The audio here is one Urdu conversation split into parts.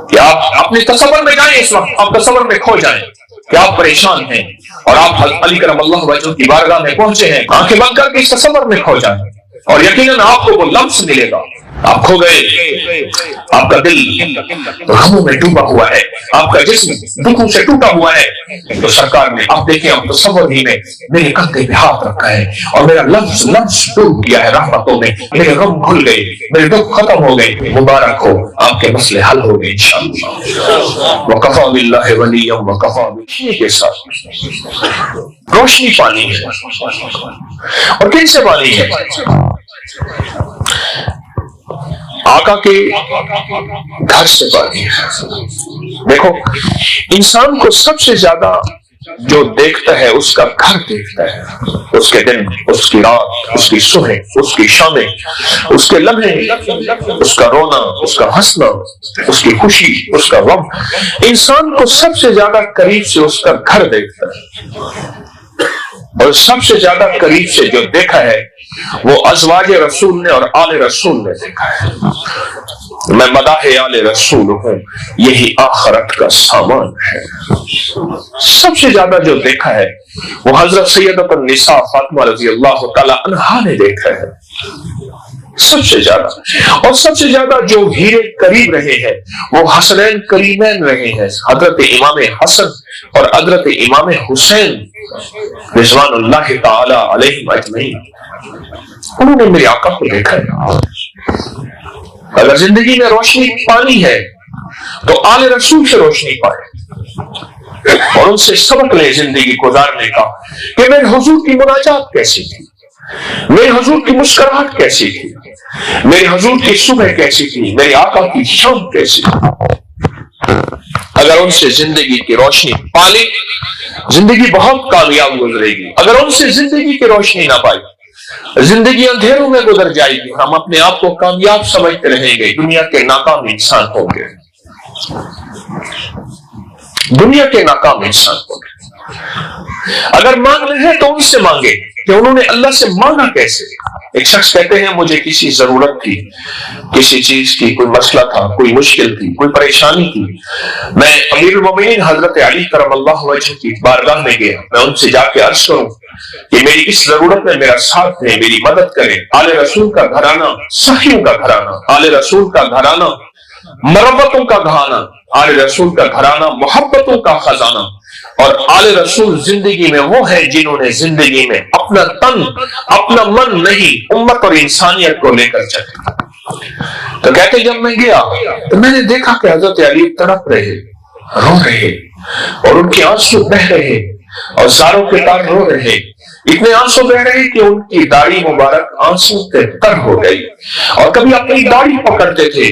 کہ آپ اپنے تصور میں جائیں، اس وقت آپ تصور میں کھو جائیں کہ آپ پریشان ہیں اور آپ علی کرم اللہ وجہہ کی بارگاہ میں پہنچے ہیں، آنکھیں بند کر کے اس تصور میں کھو جائیں اور یقیناً آپ کو وہ لمس ملے گا۔ آپ کھو گئے، آپ کا دل غموں میں ڈوبا ہوا ہے، آپ کا جسم دکھوں سے ٹوٹا ہوا ہے، تو سرکار نے آپ دیکھیں آپ تصور ہی میں میرے کندھے پہ ہاتھ رکھا ہے اور میرا لفظ ڈوب گیا ہے رحمتوں میں، میرے غم کھل گئے، میرے دکھ ختم ہو گئے، مبارک ہو آپ کے مسئلے حل ہو گئے انشاءاللہ۔ وکفیٰ باللہ ولیا وکفیٰ باللہ کے ساتھ روشنی پانی ہے، اور کن سے پانی ہے؟ آقا کے گھر سے پانی ہے۔ دیکھو انسان کو سب سے زیادہ جو دیکھتا ہے اس کا گھر دیکھتا ہے، اس کے دن، اس کی رات، اس کی صبح، اس کی شامیں، اس کے لمحے، اس کا رونا، اس کا ہنسنا، اس کی خوشی، اس کا غم، انسان کو سب سے زیادہ قریب سے اس کا گھر دیکھتا ہے، اور سب سے زیادہ قریب سے جو دیکھا ہے وہ ازواج رسول نے اور آل رسول نے دیکھا ہے۔ میں مداح آل رسول ہوں، یہی آخرت کا سامان ہے۔ سب سے زیادہ جو دیکھا ہے وہ حضرت سیدۃ النساء فاطمہ رضی اللہ تعالی عنہا نے دیکھا ہے، سب سے زیادہ۔ اور سب سے زیادہ جو ہیرے قریب رہے ہیں وہ حسنین کریمین رہے ہیں، حضرت امام حسن اور حضرت امام حسین رضوان اللہ تعالی علیہم اجمعین۔ انہوں نے میرے آقا کو دیکھا ہے۔ اگر زندگی میں روشنی پانی ہے تو آل رسول سے روشنی پائے اور ان سے سبق لے زندگی گزارنے کا کہ میرے حضور کی مناجات کیسی تھی، میرے حضور کی مسکراہٹ کیسی تھی، میرے حضور کی صبح کیسی تھی، میرے آقا کی شام کیسی تھی۔ اگر ان سے زندگی کی روشنی پالی زندگی بہت کامیاب گزرے گی، اگر ان سے زندگی کی روشنی نہ پائی زندگی اندھیروں میں گزر جائے گی، ہم اپنے آپ کو کامیاب سمجھتے رہیں گے، دنیا کے ناکام انسان ہوں گے، دنیا کے ناکام انسان ہوں گے۔ اگر مانگنا ہے تو ان سے مانگے کہ انہوں نے اللہ سے مانگا کیسے۔ ایک شخص کہتے ہیں مجھے کسی ضرورت تھی، کسی چیز کی کوئی مسئلہ تھا، کوئی مشکل تھی، کوئی پریشانی تھی، میں امیر المومنین حضرت علی کرم اللہ وجہہ کی بارگاہ میں گیا، میں ان سے جا کے عرض کروں کہ میری اس ضرورت میں میرا ساتھ دیں، میری مدد کریں۔ آل رسول کا گھرانہ صحیحوں کا گھرانہ، آل رسول کا گھرانہ مربتوں کا گھرانہ، آل رسول کا گھرانہ محبتوں کا خزانہ، اور آل رسول زندگی میں وہ ہیں جنہوں نے زندگی میں اپنا تن، اپنا من نہیں، امت اور انسانیت کو لے کر چلے۔ تو کہتے جب میں گیا تو میں نے دیکھا کہ حضرت علی تڑپ رہے، رو رہے، اور ان کے آنسو بہ رہے، اور زاروں کے تار رو رہے، اتنے آنسو بہ رہے کہ ان کی داڑھی مبارک آنسو سے تر ہو گئی، اور کبھی اپنی داڑھی پکڑتے تھے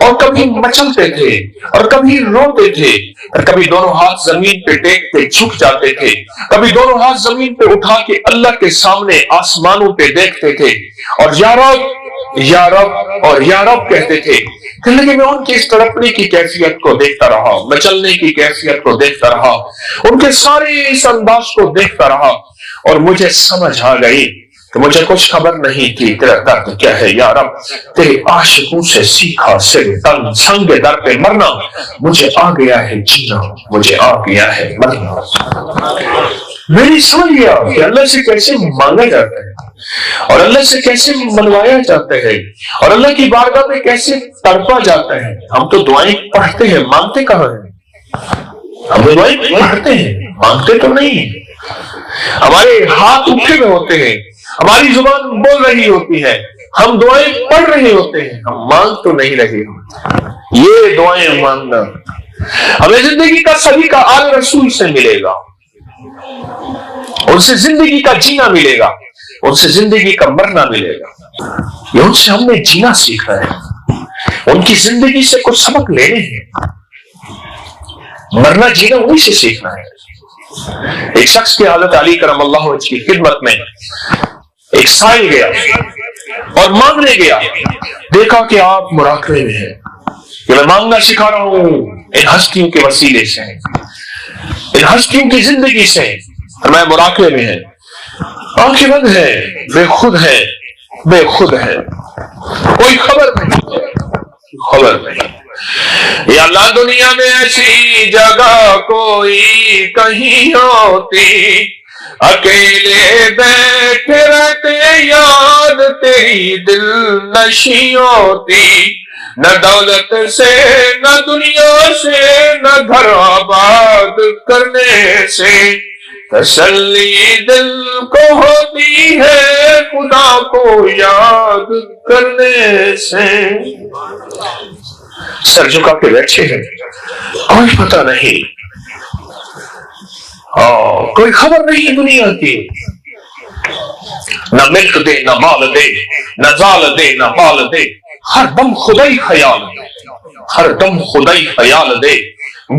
اور کبھی مچلتے تھے اور کبھی روتے تھے، اور کبھی دونوں ہاتھ زمین پہ ٹیک کے جھک جاتے تھے، کبھی دونوں ہاتھ زمین پہ اٹھا کے اللہ کے سامنے آسمانوں پہ دیکھتے تھے اور یا رب یا رب اور یا رب کہتے تھے۔ زندگی میں ان کی اس تڑپنے کی کیفیت کو دیکھتا رہا، مچلنے کی کیفیت کو دیکھتا رہا، ان کے سارے اس انداز کو دیکھتا رہا، اور مجھے سمجھ آ گئی کہ مجھے کچھ خبر نہیں تھی تیرا درد کیا ہے یا رب، تیرے عاشقوں سے سیکھا سر تن سنگ در پہ مرنا، مجھے آ گیا ہے جینا، مجھے آ گیا ہے مرنا۔ میری سمجھ گیا کہ اللہ سے کیسے مانگا جاتا ہے اور اللہ سے کیسے منوایا جاتا ہے اور اللہ کی بارگاہ میں کیسے تڑپا جاتا ہے۔ ہم تو دعائیں پڑھتے ہیں، مانگتے کہاں ہیں؟ ہم دعائیں پڑھتے ہیں، مانگتے تو نہیں ہیں۔ ہمارے ہاتھ اٹھے ہوئے ہوتے ہیں، ہماری زبان بول رہی ہوتی ہے، ہم دعائیں پڑھ رہے ہوتے ہیں، ہم مانگ تو نہیں رہے ہوتے۔ یہ دعائیں مانگنا ہمیں زندگی کا سلیقہ آل رسول سے ملے گا، ان سے زندگی کا جینا ملے گا، ان سے زندگی کا مرنا ملے گا۔ یہ ان سے ہم نے جینا سیکھنا ہے، ان کی زندگی سے کچھ سبق لینے ہیں، مرنا جینا انہی سے سیکھنا ہے۔ ایک شخص کی حضرت علی کرم اللہ وجہ کی خدمت میں ایک سائل گیا اور مانگنے گیا، دیکھا کہ آپ مراقبے میں ہیں، کہ میں مانگنا سکھا رہا ہوں ان ہستیوں کے وسیلے سے، ان ہستیوں کی زندگی سے، میں مراقبے میں ہیں، آنکھیں بند ہیں، بے خود ہیں، بے خود ہیں، کوئی خبر نہیں، خبر نہیں۔ یا اللہ دنیا میں ایسی جگہ کوئی کہیں ہوتی، اکیلے بیٹھے رہتے یاد تیری دل نشیں ہوتی، نہ دولت سے نہ دنیا سے نہ گھر آباد کرنے سے تسلی دل کو ہوتی ہے خدا کو یاد کرنے سے۔ سر جھکا کے بیٹھے ہیں، کوئی پتہ نہیں، کوئی خبر نہیں دنیا کی، نہ ملک دے نہ مال دے، نہ زال دے نہ مال دے، ہر دم خدائی خیال دے، ہر دم خدائی خیال دے،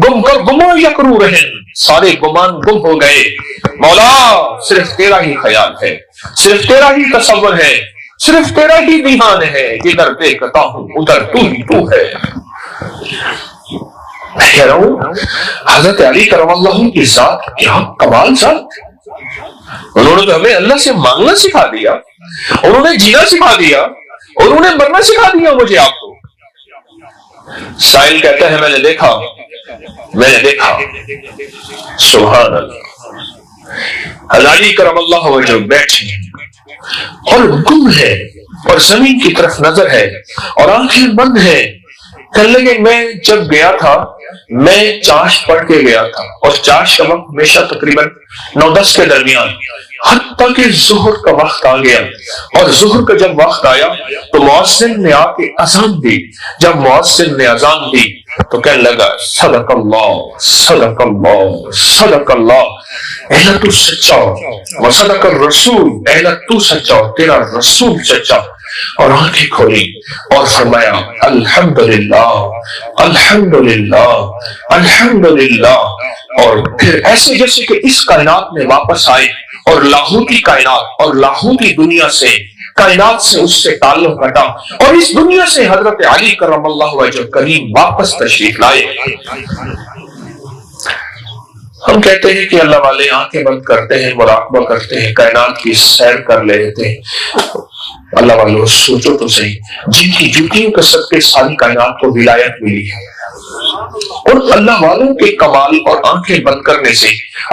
گم کر گمو یکرو رہن، سارے گمان گم ہو گئے، مولا صرف تیرا ہی خیال ہے، صرف تیرا ہی تصور ہے، صرف تیرا ہی دھیان ہے، ادھر دیکھتا ہوں ادھر تو ہی تو ہے۔ میں کہہ رہا ہوں حضرت علی کرم اللہ کی ذات کیا کمال ذات، انہوں نے تو ہمیں اللہ سے مانگنا سکھا دیا، انہوں نے جینا سکھا دیا، انہوں نے مرنا سکھا دیا مجھے آپ کو۔ سائل کہتا ہے میں نے دیکھا سبحان اللہ، حضرت علی کرم اللہ وجہ بیٹھے اور گم ہے اور زمین کی طرف نظر ہے اور آنکھیں بند ہے۔ کہنے لگے میں جب گیا تھا میں چاش پڑھ کے گیا تھا، اور چاش کا وقت ہمیشہ تقریباً 9-10 کے درمیان، حتیٰ کہ ظہر کا وقت آ گیا، اور ظہر کا جب وقت آیا تو مؤذن نے آ کے اذان دی۔ جب مؤذن نے اذان دی تو کہنے لگا صدق اللہ صدق اللہ صدق اللہ، اے اللہ تو سچا و صدق الرسول، اے اللہ تو سچا تیرا رسول سچا۔ اور آنکھیں کھولی اور فرمایا الحمدللہ الحمدللہ الحمدللہ، اور پھر ایسے جیسے کہ اس کائنات میں واپس آئے اور لاہوتی کائنات اور لاہوتی دنیا سے، کائنات سے اس سے تعلق ہٹا اور اس دنیا سے حضرت علی کرم اللہ وجہ کریم واپس تشریف لائے۔ ہم کہتے ہیں کہ اللہ والے آنکھیں بند کرتے ہیں، مراقبہ کرتے ہیں، کائنات کی سیر کر لیتے ہیں۔ اللہ والوں سوچو تو صحیح، جن کی جوتیوں کے صدقے ساری کائنات کو ولایت ملی ہے، اور اللہ والوں کے کمال اور آنکھیں بند کرنے سے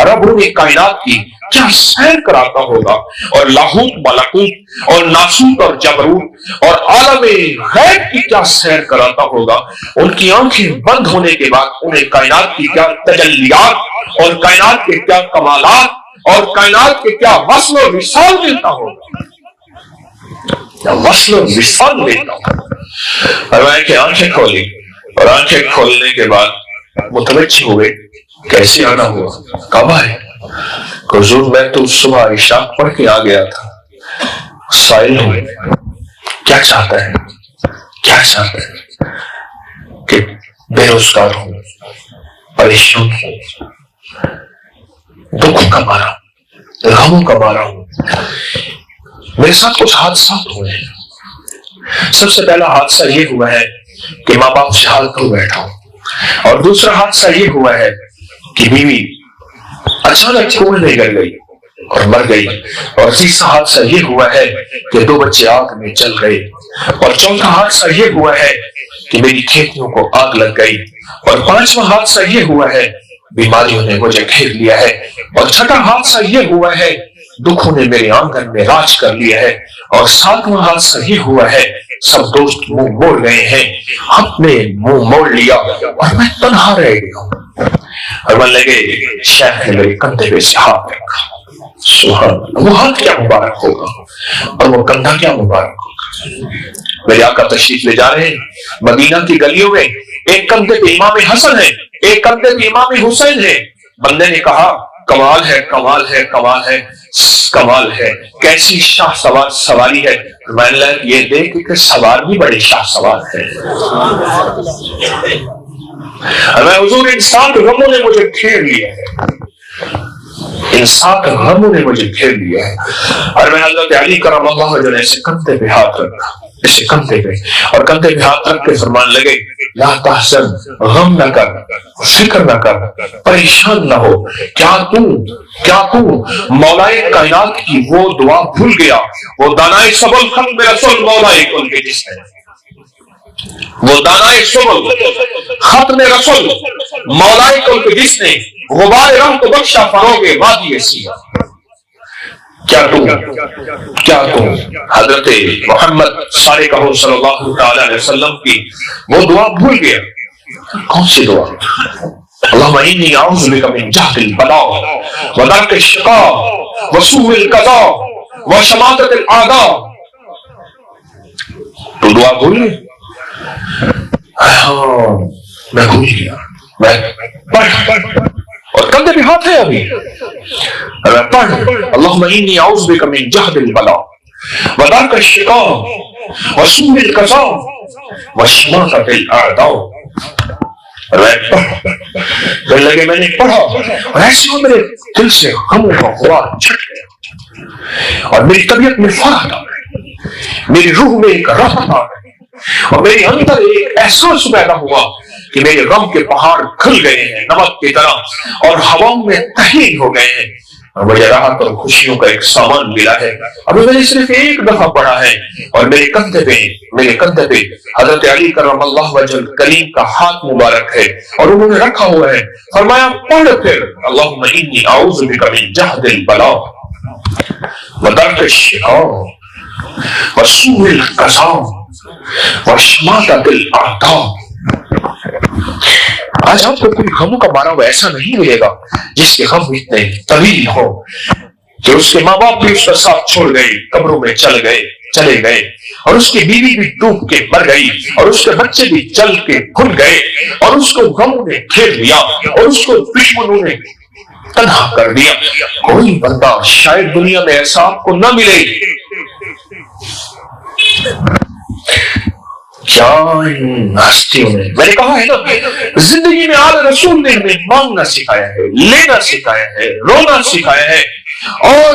رب نے کائنات کی کیا سیر کراتا ہوگا، اور لاہوت ملکوت اور ناسوت اور جبروت اور عالم غیب کی کیا سیر کراتا ہوگا۔ ان کی آنکھیں بند ہونے کے بعد انہیں کائنات کی کیا تجلیات اور کائنات کے کیا کمالات اور کائنات کے کیا وصل و وصال ملتا ہوگا، کیا وصل و وصال ملتا ہوگا۔ فرمایا کہ آنکھیں کھولی، اور آنکھیں کھولنے کے بعد متوجہ ہوئے کیسے آنا ہوا، کب آئے؟ حضور میں تو صبح عشاء پڑھ کے آ گیا تھا۔ سائل ہوں کیا چاہتا ہے، کیا چاہتا ہے کہ بے روزگار ہوں، پریشان ہوں، دکھ کا مارا ہوں، غموں کا مارا ہوں، میرے ساتھ کچھ حادثات ہوئے ہیں۔ سب سے پہلا حادثہ یہ ہوا ہے کہ ماں باپ سے حال کر بیٹھا ہوں، اور دوسرا حادثہ یہ ہوا ہے کہ بیوی اچانک کنویں میں گر گئی اور مر گئی، اور تیسرا حادثہ یہ ہوا ہے کہ 2 بچے آگ میں جل گئے، اور چوتھا حادثہ یہ ہوا ہے کہ میری کھیتیوں کو آگ لگ گئی، اور 5واں حادثہ یہ ہوا ہے بیماریوں نے مجھے گھیر لیا ہے، اور 6واں حادثہ یہ ہوا ہے دکھوں نے میرے آنگن میں راج کر لیا ہے، اور 7واں حادثہ یہ ہوا ہے سب دوست منہ موڑ گئے ہیں، ہم نے منہ موڑ لیا اور میں تنہا رہ گیا ہوں۔ اور من لگے شیخ نے میرے کندھے پہ سے ہاتھ رکھا، سبحان اللہ، وہ ہاتھ کیا مبارک ہوگا اور وہ کندھا کیا مبارک ہوگا۔ میرے آقا تشریف لے جا رہے ہیں مدینہ کی گلیوں میں، ایک کندھے پہ امام حسن ہے، ایک کندھے پہ امام حسین ہے۔ بندے نے کہا کمال ہے کمال ہے کمال ہے کمال ہے، کیسی شاہ سوار سواری ہے۔ میں نے یہ دیکھ کہ سوار بھی بڑے شاہ سوار ہے۔ میں حضور انسان غموں نے مجھے گھیر لیا ہے، انسان غموں نے مجھے گھیر لیا ہے، اور میں حضرت علی کرم اللہ وجہ نے اسے کندھے پہ ہاتھ رکھا، اسے کندھے پہ، اور کندھے پہ ہاتھ رکھ کے فرمان لگے لا تحزن، غم نہ کر، فکر نہ کر، پریشان نہ ہو، کیا تو مولائے کائنات کی وہ دعا بھول گیا، وہ دانائے سب الخلق رسول مولائے کل کے جس ہے۔ وہ دانائے سبل ختم رسول مولائے کل کے جس نے غبار رحم کو بخشا فروغ وادی سیاہ. کیا تم حضرت محمد صادق صلی اللہ تعالی علیہ وسلم کی وہ دعا بھول گیا؟ کون سی دعا؟ اللہم انی اعوذ بک من جہد البلاء ودرک الشقاء وسوء القضاء وشماتۃ الاعداء. تو دعا بھول گئے؟ میں بھول گیا. میں پڑھ اور کندھے پہ ہاتھ ہے ابھی. میں پڑھ اللہم انی اعوذ بک من جہد البلاء ودرک الشقاء وسوء القضاء وشماتۃ الاعداء. پڑھنے لگے. میں نے پڑھا اور ایسے وہ میرے دل سے غموں کا غبار چھٹ گیا اور میری طبیعت میں فرحت آ گئی, میری روح میں ایک راحت آ گئی اور میرے اندر ایک احساس پیدا ہوا کہ میرے غم کے پہاڑ کھل گئے ہیں نمک کی طرح اور ہواؤں میں تحلیل ہو گئے ہیں اور مجھے راحت اور خوشیوں کا ایک سامان ملا ہے. ابھی میں نے صرف ایک دفعہ پڑھا ہے اور میرے کندھے پہ حضرت علی کرم اللہ وجہ کریم کا ہاتھ مبارک ہے اور انہوں نے رکھا ہوا ہے. فرمایا پڑھ پھر اللہم انی اعوذ بک من جہد البلاء ودرک الشقاء وسوء القضاء وشماتۃ الاعداء. آج آپ کو کوئی غموں کا مارا ہوا ایسا نہیں ملے گا جس کے غم اتنے طویل ہو کہ اس کے ماں باپ بھی اس کا ساتھ چھوڑ گئے, قبروں میں چلے گئے اور اس کی بیوی بھی ڈوب کے مر گئی اور اس کے بچے بھی جل کے بھن گئے اور اس کو غموں نے گھیر لیا اور اس کو دشمنوں نے تنہا کر دیا. کوئی بندہ شاید دنیا میں ایسا آپ کو نہ ملے. کیا ہستیوں نے, میں نے کہا ہے نا, زندگی میں آل رسول نے ہمیں مانگنا سکھایا ہے, لینا سکھایا ہے, رونا سکھایا ہے اور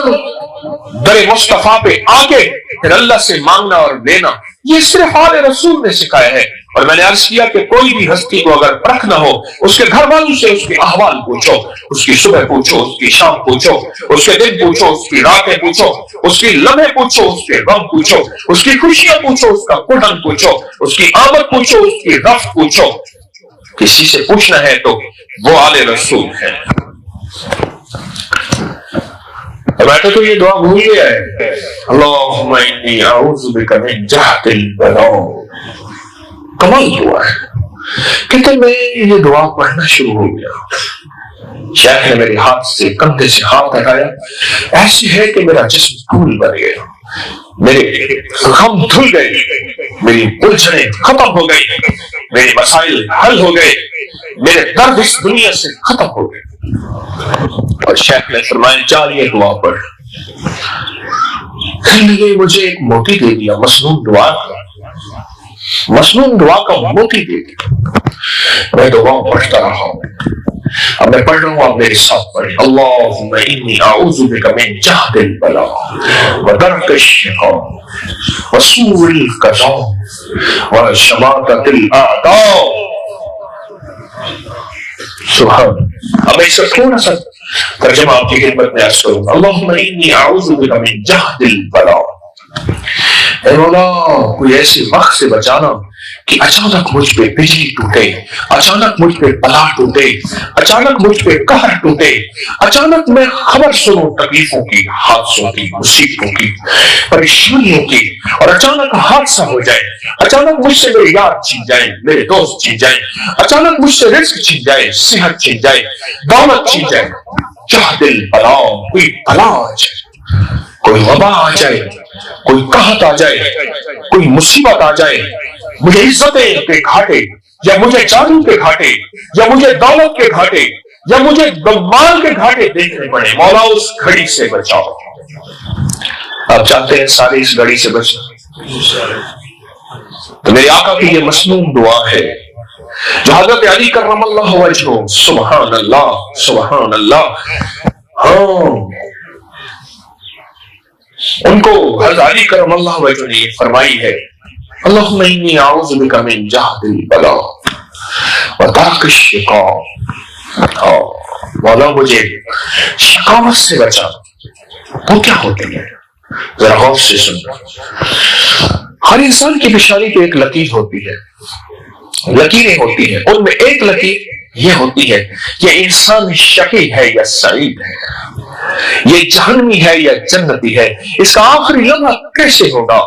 در مصطفیٰ پہ آگے پھر اللہ سے مانگنا اور لینا, یہ صرف آل رسول نے سکھایا ہے. اور میں نے عرض کیا کہ کوئی بھی ہستی کو اگر پرکھ نہ ہو, اس کے گھر والوں سے اس کے احوال پوچھو, اس کی صبح پوچھو, اس کی شام پوچھو, اس کے دن پوچھو, اس کی راتیں پوچھو, اس کی لمحے پوچھو, اس کے غم پوچھو, اس کی خوشیاں پوچھو, اس کا کڑھن پوچھو, اس کی آمد پوچھو, اس کی رفت پوچھو. کسی سے پوچھنا ہے تو وہ آل رسول ہے. بیٹھے تو یہ دعا بھول گیا ہے, اللہم انی اعوذ بک من جہد البلاء. کمال دعا ہے. کہتے میں یہ دعا پڑھنا شروع ہو گیا, شیخ نے میرے ہاتھ سے کندھے سے ہاتھ ہٹایا, ایسے ہے کہ میرا جسم پھول بن گیا, میرے غم دھل گئے, میری الجھنیں ختم ہو گئی, میرے مسائل حل ہو گئے, میرے درد اس دنیا سے ختم ہو گئے. اور شیخ نے فرمایا جا یہ دعا پڑھ. مجھے ایک موتی دے دیا, مسنون دعا کا موتی دے دیا. میں دعا پڑھتا رہا ہوں. اب میں پڑھ رہا ہوں, آپ میرے ساتھ پڑھیں. اللہم انی اعوذ بک من جہد البلاء ودرک الشقاء وسوء القضاء وشماتۃ الاعداء. سبحان. اب میں اس کا تھوڑا سا ترجمہ آپ کی خدمت میں عرض کروں. اللہم انی اعوذ بک من جہد البلاء. اے مولا کوئی ایسے وقت سے بچانا کہ اچانک مجھ پہ بجلی ٹوٹے, اچانک مجھ پہ بلا ٹوٹے, اچانک مجھ پہ قہر ٹوٹے, اچانک میں خبر سنوں تکلیفوں کی, حادثوں کی, مصیبتوں کی, پریشانیوں کی, اور اچانک حادثہ ہو جائے, اچانک مجھ سے میرے یار چھین جائیں, میرے دوست چھین جائیں, اچانک مجھ سے رزق چھین جائے, صحت چھین جائے, دولت چھین جائے. جہد البلاء, کوئی بلا آ جائے, کوئی وبا آ جائے, کوئی قحط آ جائے, کوئی مصیبت آ جائے, مجھے عزتیں کے گھاٹے یا مجھے جادو کے گھاٹے یا مجھے دولت کے گھاٹے یا مجھے مال کے گھاٹے دیکھنے پڑے, مولا اس گھڑی سے بچاؤ. آپ چاہتے ہیں سارے اس گھڑی سے بچنا؟ تو میرے آقا کی یہ مسنون دعا ہے جو حضرت علی کرم اللہ وجہہ, سبحان اللہ سبحان اللہ. ہاں, ان کو حضرت علی کرم اللہ وجہہ نے فرمائی ہے, اللہم انی اعوذ بک من جہد البلاء ودرک الشقاء. مولا مجھے شقاوت سے بچا. وہ کیا ہوتی ہے ذرا غور سے سننا. ہر انسان کی پیشانی پہ ایک لکیر ہوتی ہے، لکیریں ہوتی ہیں، ان میں ایک لکیر یہ ہوتی ہے کہ انسان شقی ہے یا سعید ہے، یہ جہنمی ہے یا جنتی ہے، اس کا آخری لمحہ کیسے ہوگا؟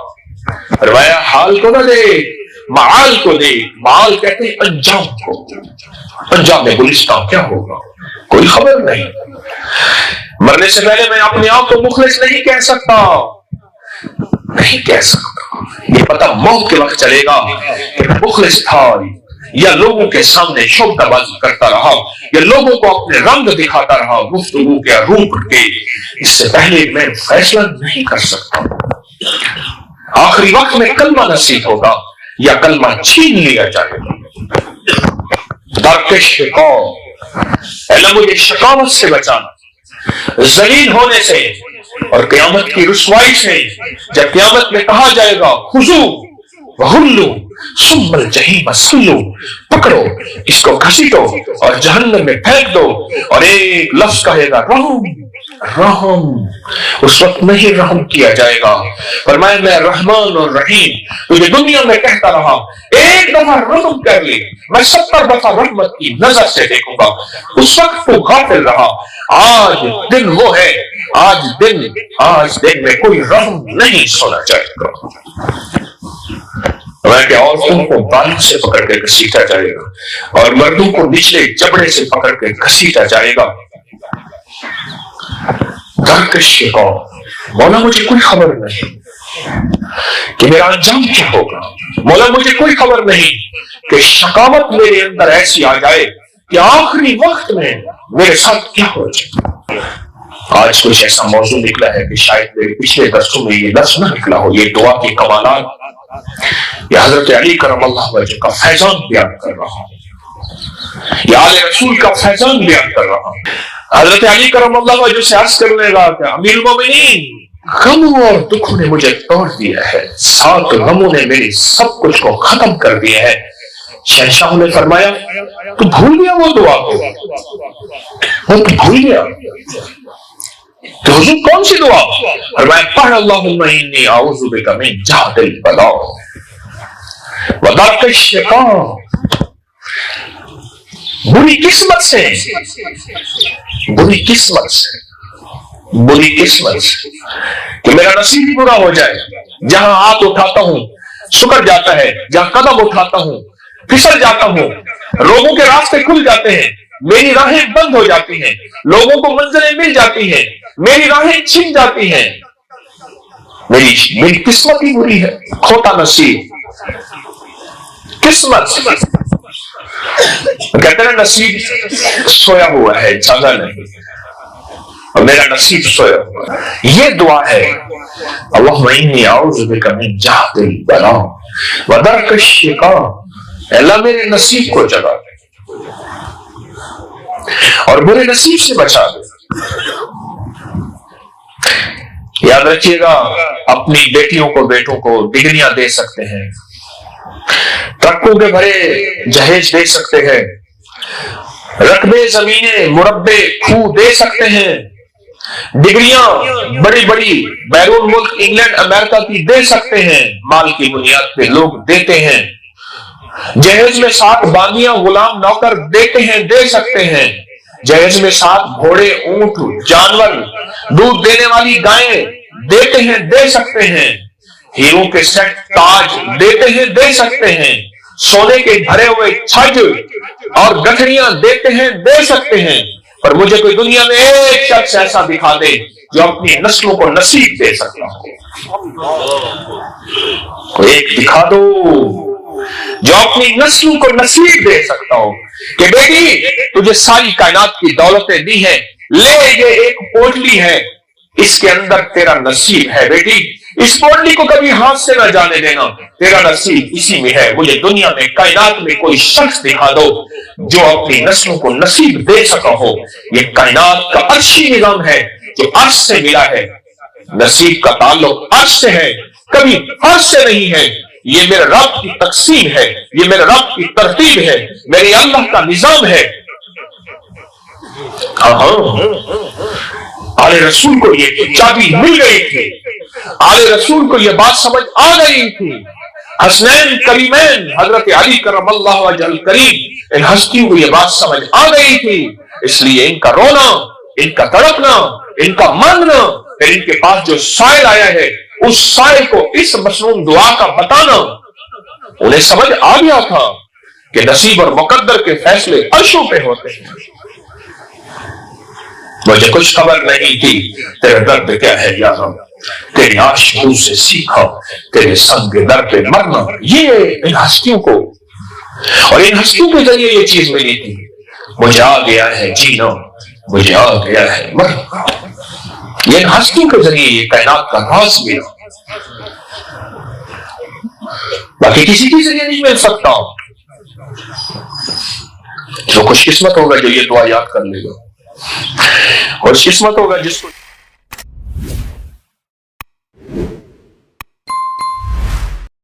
فرمایا حال کو نہ دے، معال کو دے۔ معال کہتے ہیں انجام کو، انجام گلستان کیا ہوگا کوئی خبر نہیں۔ مرنے سے پہلے میں اپنے آپ کو مخلص نہیں کہہ سکتا، نہیں کہہ سکتا، یہ پتہ موت کے وقت چلے گا کہ مخلص تھا یا لوگوں کے سامنے شبدہ بازی کرتا رہا یا لوگوں کو اپنے رنگ دکھاتا رہا، گفتگو کے روپ کے، اس سے پہلے میں فیصلہ نہیں کر سکتا۔ آخری وقت میں کلمہ نصیب ہوگا یا کلمہ چھین لیا جائے گا۔ درکش شقاء، اللہ مجھے شقاوت سے بچانا، ذلیل ہونے سے اور قیامت کی رسوائی سے۔ جب قیامت میں کہا جائے گا خذو وغلو ثم الجحیم صلو، پکڑو اس کو گھسیٹو اور جہنم میں پھینک دو، اور ایک لفظ کہے گا رحم رحم، اس وقت نہیں رحم کیا جائے گا۔ فرمایا میں رحمان اور رحیم تجھے دنیا میں کہتا رہا، ایک دفعہ رحم کر لی، میں 70 دفعہ رحمت کی نظر سے دیکھوں گا۔ اس وقت تو غافل رہا۔ آج دن وہ ہے، آج دن میں کوئی رحم نہیں سونا چاہے گا۔ کہ عورتوں کو بالوں سے پکڑ کے گھسیٹا جائے گا اور مردوں کو نچلے جبڑے سے پکڑ کے گھسیٹا جائے گا۔ درکش شقاء، مولا مجھے کوئی خبر نہیں کہ میرا انجام کیا ہوگا، مولا مجھے کوئی خبر نہیں کہ شقاوت میرے اندر ایسی آ جائے کہ آخری وقت میں میرے ساتھ کیا ہو جائے۔ آج کچھ ایسا موضوع نکلا ہے کہ شاید میرے پچھلے درسوں میں یہ درس نہ نکلا ہو، یہ دعا کے کمالات، یہ حضرت علی کرم اللہ وجہ کا فیضان بیان کر رہا ہوں، یہ آل رسول کا فیضان بیان کر رہا ہوں۔ حضرت علی کرم اللہ وجہ سے عرض کرنے لگا کہ امیر المومنین، غموں اور دکھوں نے مجھے توڑ دیا ہے، 7 غموں نے میری سب کچھ کو ختم کر دیا ہے۔ شہنشاہ نے فرمایا تو بھول گیا وہ دعا کو، وہ تو بھول گیا، تو حضور کون سی دعا؟ فرمایا پڑھ اللہم انی اعوذ بک من جہد البلاء ودرک الشقاء، بری قسمت سے، بری قسمت سے، بری قسمت سے کہ میرا نصیب برا ہو جائے، جہاں ہاتھ اٹھاتا ہوں سکڑ جاتا ہے، جہاں قدم اٹھاتا ہوں پھسل جاتا ہوں، لوگوں کے راستے کھل جاتے ہیں، میری راہیں بند ہو جاتی ہیں، لوگوں کو منزلیں مل جاتی ہیں، میری راہیں چھن جاتی ہیں، میری قسمت ہی بری ہے، کھوٹا نصیب، قسمت۔ کہتے ہیں نصیب سویا ہوا ہے، جاگا نہیں، اور میرا نصیب سویا ہوا ہے۔ یہ دعا ہے اللہم انی اعوذ بک من جہد البلاء ودرک الشقاء، اللہ میرے نصیب کو جگا دے اور برے نصیب سے بچا دے۔ یاد رکھیے گا، اپنی بیٹیوں کو بیٹوں کو ڈگریاں دے سکتے ہیں، ٹرکوں کے بھرے جہیز دے سکتے ہیں، رقبے زمینیں مربع کھو دے سکتے ہیں، ڈگریاں بڑی بڑی بیرون ملک انگلینڈ امریکہ کی دے سکتے ہیں، مال کی بنیاد پہ لوگ دیتے ہیں، جہیز میں 7 باندیاں غلام نوکر دیتے ہیں، دے سکتے ہیں، جہیز میں 7 گھوڑے اونٹ جانور دودھ دینے والی گائیں دیتے ہیں، دے سکتے ہیں، ہیروں کے سیٹ تاج دیتے ہیں، دے سکتے ہیں، سونے کے بھرے ہوئے چھج اور گٹھڑیاں دیتے ہیں، دے سکتے ہیں، پر مجھے کوئی دنیا میں ایک شخص ایسا دکھا دے جو اپنی نسلوں کو نصیب دے سکتا ہو، کوئی ایک دکھا دو جو اپنی نسلوں کو نصیب دے سکتا ہو کہ بیٹی تجھے ساری کائنات کی دولتیں دی ہیں، لے یہ ایک پوٹلی ہے، اس کے اندر تیرا نصیب ہے، بیٹی اس پوٹلی کو کبھی ہاتھ سے نہ جانے دینا، تیرا نصیب اسی میں ہے۔ مجھے دنیا میں کائنات میں کوئی شخص دکھا دو جو اپنی نسلوں کو نصیب دے سکا ہو۔ یہ کائنات کا عرشی نظام ہے جو عرش سے ملا ہے، نصیب کا تعلق عرش سے ہے، کبھی عرش سے نہیں ہے، یہ میرے رب کی تقسیم ہے، یہ میرے رب کی ترتیب ہے، میرے اللہ کا نظام ہے۔ آل رسول کو یہ چابی مل گئی تھی، آل رسول کو یہ بات سمجھ آ گئی تھی حسنین کریمین حضرت علی کرم اللہ وجہ الکریم، ان ہستیوں کو یہ بات سمجھ آ گئی تھی، اس لیے ان کا رونا، ان کا تڑپنا، ان کا مانگنا، پھر ان کے پاس جو سائل آیا ہے اس سائل کو اس مسنون دعا کا بتانا، انہیں سمجھ آ گیا تھا کہ نصیب اور مقدر کے فیصلے عرشوں پہ ہوتے ہیں۔ مجھے کچھ خبر نہیں تھی تیرے درد کیا ہے یا رب، تیری عاشقوں سے سیکھا تیرے سنگ در پہ مرنا۔ یہ ان ہستیوں کو اور ان ہستیوں کے ذریعے یہ چیز ملی تھی، مجھے آ گیا ہے جینا، مجھے آ گیا ہے مرنا۔ یہ ان ہستیوں کے ذریعے یہ کائنات کا راز ملا، باقی کسی کے ذریعے نہیں مل سکتا۔ جو خوش قسمت ہوگا جو یہ دعا یاد کر لے گا، خوش قسمت ہوگا جس کو